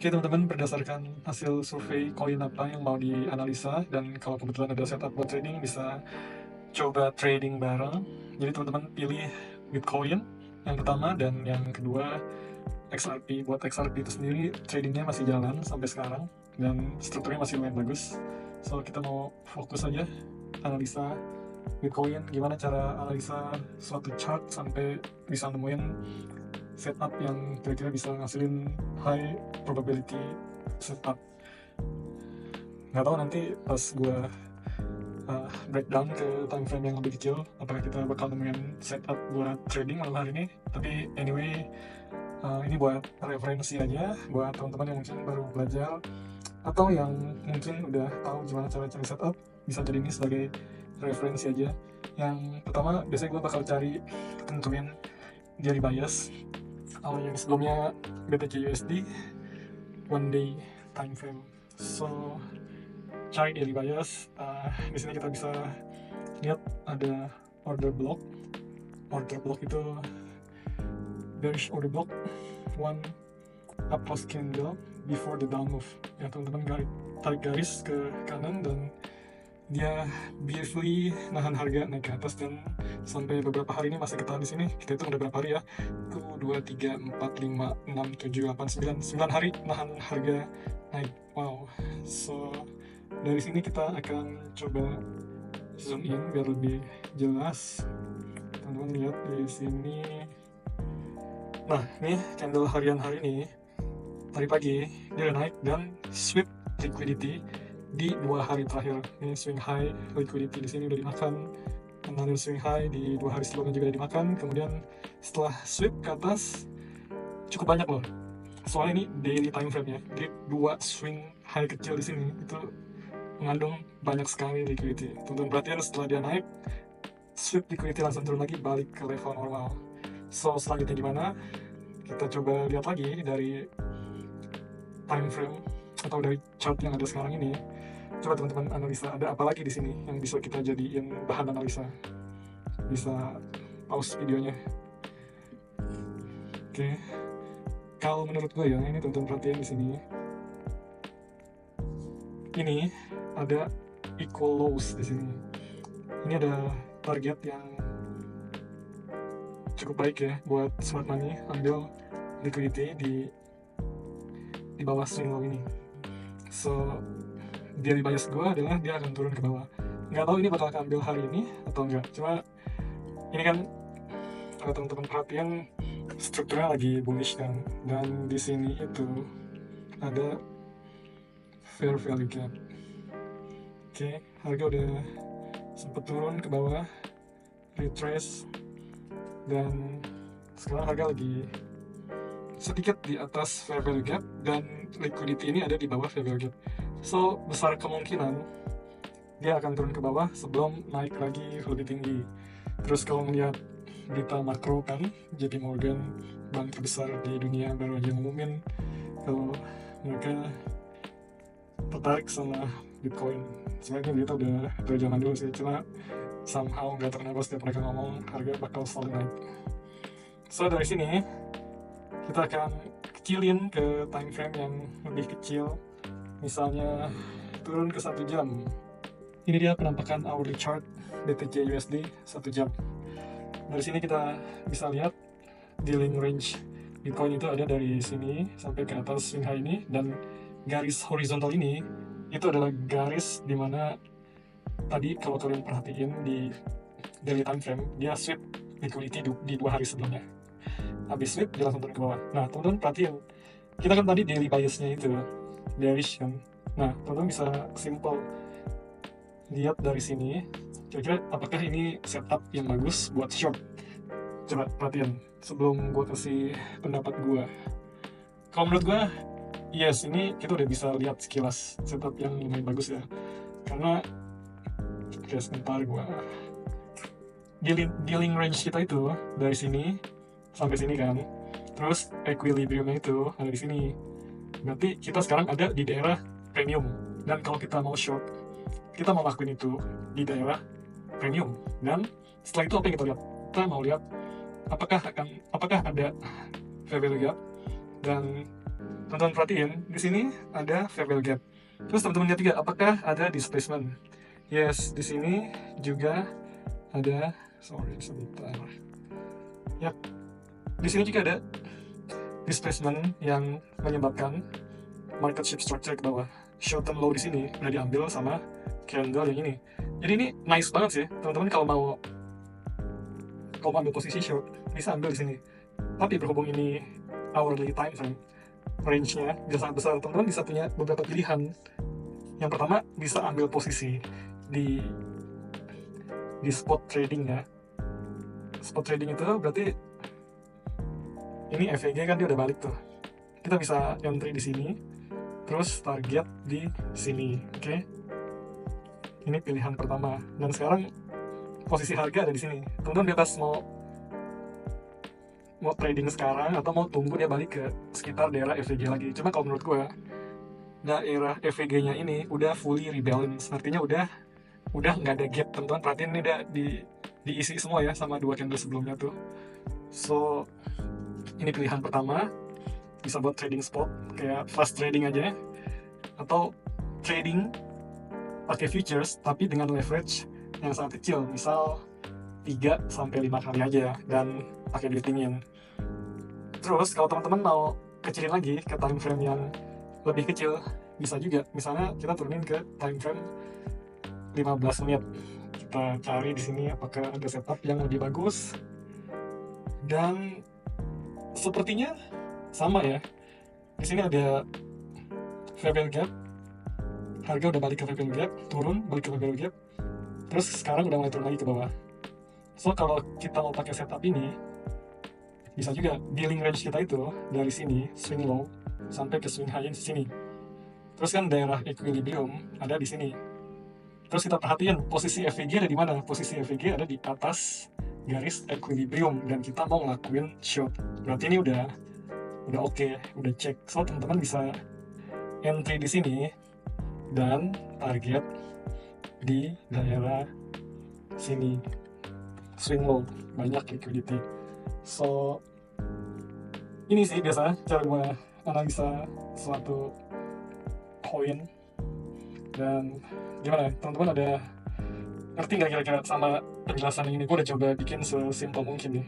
Oke teman-teman, berdasarkan hasil survei koin apa yang mau dianalisa, dan kalau kebetulan ada setup buat trading, bisa coba trading bareng. Jadi teman-teman pilih Bitcoin yang pertama, dan yang kedua XRP. Buat XRP itu sendiri, tradingnya masih jalan sampai sekarang, dan strukturnya masih lumayan bagus. So kita mau fokus aja analisa Bitcoin, gimana cara analisa suatu chart sampai bisa nemuin setup yang kira-kira bisa ngasilin high probability setup. Nggak tahu nanti pas gue breakdown ke time frame yang lebih kecil, apakah kita bakal nemuin setup buat trading malam hari ini. Tapi anyway, ini buat referensi aja buat teman-teman yang mungkin baru belajar atau yang mungkin udah tahu gimana cara cari setup. Bisa jadi ini sebagai referensi aja. Yang pertama, biasanya gue bakal cari tentuin daily bias. Yang sebelumnya BTC USD one day time frame. So cari daily bias. Di sini kita bisa lihat ada order block. Order block itu bearish order block, one up close candle before the down move. Ya teman-teman, tarik garis ke kanan dan dia beautifully nahan harga naik ke atas, dan sampai beberapa hari ini masih ketahan di sini. Kita hitung udah berapa hari ya? 1, 2, 3, 4, 5, 6, 7, 8, 9 hari nahan harga naik. Wow. So dari sini kita akan coba zoom in biar lebih jelas. Teman-teman lihat di sini. Nah, ini candle harian hari ini, tadi pagi dia udah naik dan sweep liquidity di 2 hari terakhir. Ini swing high liquidity di sini udah dimakan, another swing high di 2 hari sebelumnya juga udah dimakan. Kemudian setelah sweep ke atas cukup banyak loh, soalnya ini daily time frame ya. Jadi 2 swing high kecil di sini itu mengandung banyak sekali liquidity. Teman-teman perhatian, setelah dia naik, sweep liquidity langsung turun lagi balik ke level normal. So selanjutnya gimana? Kita coba lihat lagi dari time frame atau dari chart yang ada sekarang ini. Coba teman-teman analisa ada apa lagi di sini yang bisa kita jadiin bahan analisa. Bisa pause videonya. Oke. Kalau menurut gue ya, ini teman-teman perhatian di sini. Ini ada equal lows di sini. Ini ada target yang cukup baik ya buat smart money ambil liquidity di bawah swing low ini. So daily bias gue adalah dia akan turun ke bawah. Nggak tahu ini bakal ambil hari ini atau enggak, cuma ini kan kalau teman-teman perhatian strukturnya lagi bullish kan, dan di sini itu ada fair value gap. Oke, harga udah sempet turun ke bawah, retrace, dan sekarang harga lagi sedikit di atas fair value gap, dan liquidity ini ada di bawah fair value gap. So besar kemungkinan dia akan turun ke bawah sebelum naik lagi lebih tinggi. Terus kalau melihat berita makro kan, JP Morgan, bank terbesar di dunia, baru aja ngumumin kalau mereka tertarik sama Bitcoin. Sebenarnya berita udah dari zaman dulu sih, cuma somehow nggak ternebak setiap mereka ngomong harga bakal selalu naik. So dari sini kita akan kecilin ke time frame yang lebih kecil, misalnya turun ke 1 jam. Ini dia penampakan hourly chart BTC USD 1 jam. Dari sini kita bisa lihat dealing range Bitcoin itu ada dari sini sampai ke atas swing high ini, dan garis horizontal ini itu adalah garis dimana tadi kalau kalian perhatiin di daily time frame dia sweep liquidity di 2 hari sebelumnya. Habis sweep dia langsung turun ke bawah. Nah teman-teman perhatiin, kita kan tadi daily biasnya itu bearish kan. Nah teman-teman bisa simple lihat dari sini, kira-kira apakah ini setup yang bagus buat short. Coba perhatian sebelum gue kasih pendapat gue. Kalau menurut gue, yes, ini kita udah bisa lihat sekilas setup yang lumayan bagus ya. Karena oke, sebentar gue dealing range kita itu dari sini sampai sini kan, terus equilibriumnya itu ada di sini. Berarti kita sekarang ada di daerah premium, dan kalau kita mau short, kita mau lakuin itu di daerah premium. Dan setelah itu apa yang kita lihat? Kita mau lihat apakah ada fair value gap, dan Teman-teman perhatiin, di sini ada fair value gap. Terus teman-teman lihat juga apakah ada displacement. Yes, di sini juga ada, sorry sebentar. Yap, di sini juga ada displacement yang menyebabkan market shift structure ke bawah. Short term low di sini udah diambil sama candle yang ini. Jadi ini nice banget sih, teman-teman kalau mau ambil posisi short bisa ambil di sini. Tapi berhubung ini hourly time frame, range-nya bisa sangat besar, teman-teman bisa punya beberapa pilihan. Yang pertama bisa ambil posisi di spot trading ya. Spot trading itu berarti ini FVG kan dia udah balik tuh. Kita bisa entry di sini, terus target di sini, oke? Ini pilihan pertama. Dan sekarang posisi harga ada di sini. Teman-teman bebas mau trading sekarang atau mau tunggu dia balik ke sekitar daerah FVG lagi. Cuma kalau menurut gue daerah FVG-nya ini udah fully rebalance, artinya udah nggak ada gap. Teman-teman perhatiin ini udah diisi semua ya sama dua candle sebelumnya tuh. So ini pilihan pertama, bisa buat trading spot kayak fast trading aja, atau trading pakai futures tapi dengan leverage yang sangat kecil, misal 3-5 kali aja dan pakai duit dingin. Terus kalau teman-teman mau kecilin lagi ke time frame yang lebih kecil, bisa juga. Misalnya kita turunin ke time frame 15 menit. Kita cari di sini apakah ada setup yang lebih bagus. Dan sepertinya sama ya. Di sini ada fair value gap. Harga udah balik ke fair value gap, turun, balik ke fair value gap. Terus sekarang udah mulai turun lagi ke bawah. So kalau kita mau pakai setup ini, bisa juga dealing range kita itu dari sini swing low sampai ke swing high di sini. Terus kan daerah equilibrium ada di sini. Terus kita perhatiin posisi FVG ada di mana? Posisi FVG ada di atas garis equilibrium dan kita mau ngelakuin short. Berarti ini udah oke, udah cek. So teman-teman bisa entry di sini dan target di daerah sini. Swing low, banyak liquidity. So ini sih biasa cara gue analisa suatu koin. Dan gimana teman-teman, ada ngerti nggak kira-kira sama penjelasan ini? Gue udah coba bikin sesimpel mungkin nih.